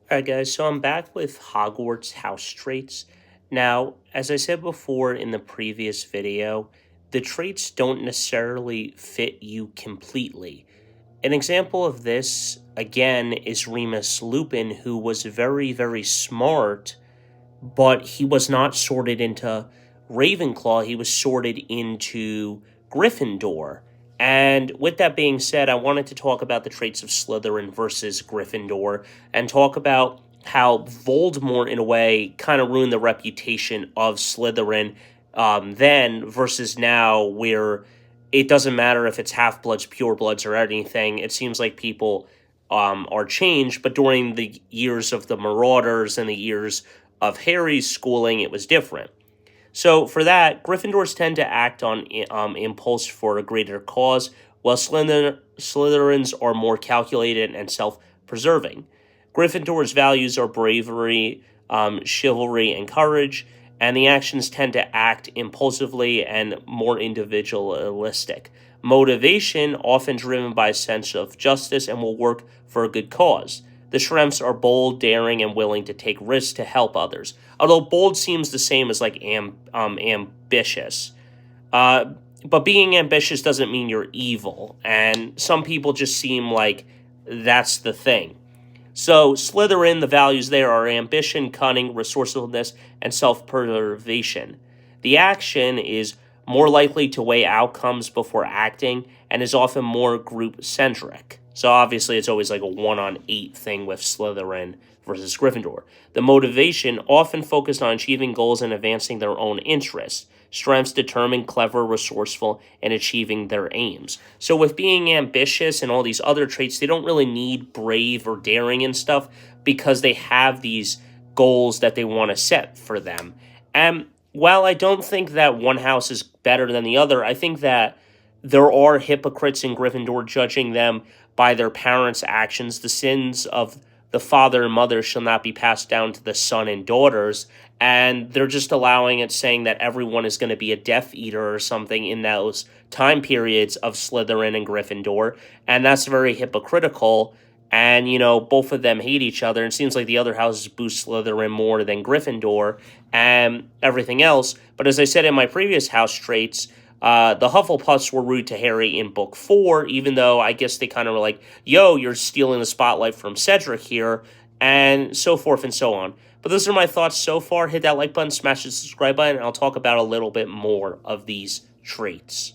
Alright, guys, so I'm back with Hogwarts house traits. Now, as I said before in the previous video, the traits don't necessarily fit you completely. An example of this, again, is Remus Lupin, who was very, very smart, but he was not sorted into Ravenclaw, he was sorted into Gryffindor. And with that being said, I wanted to talk about the traits of Slytherin versus Gryffindor and talk about how Voldemort, in a way, kind of ruined the reputation of Slytherin then versus now, where it doesn't matter if it's half bloods, pure bloods, or anything. It seems like people are changed, but during the years of the Marauders and the years of Harry's schooling, it was different. So for that, Gryffindors tend to act on impulse for a greater cause, while Slytherins are more calculated and self-preserving. Gryffindor's values are bravery, chivalry, and courage, and the actions tend to act impulsively and more individualistic. Motivation, often driven by a sense of justice, and will work for a good cause. The Shrimps are bold, daring, and willing to take risks to help others. Although bold seems the same as like ambitious. Uh, but being ambitious doesn't mean you're evil, and some people just seem like that's the thing. So, Slytherin, the values there are ambition, cunning, resourcefulness, and self preservation. The action is more likely to weigh outcomes before acting and is often more group centric. So, obviously, it's always like a 1 on 8 thing with Slytherin versus Gryffindor. The motivation often focused on achieving goals and advancing their own interests. Strengths determined, clever, resourceful, and achieving their aims. So with being ambitious and all these other traits, they don't really need brave or daring and stuff because they have these goals that they want to set for them. And while I don't think that one house is better than the other, I think that there are hypocrites in Gryffindor judging them by their parents' actions. The sins of the father and mother shall not be passed down to the son and daughters. And they're just allowing it, saying that everyone is going to be a Death Eater or something in those time periods of Slytherin and Gryffindor. And that's very hypocritical. And, both of them hate each other. And it seems like the other houses boost Slytherin more than Gryffindor and everything else. But as I said in my previous house traits, the Hufflepuffs were rude to Harry in book 4, even though I guess they kind of were like, yo, you're stealing the spotlight from Cedric here, and so forth and so on. But those are my thoughts so far. Hit that like button, smash the subscribe button, and I'll talk about a little bit more of these traits.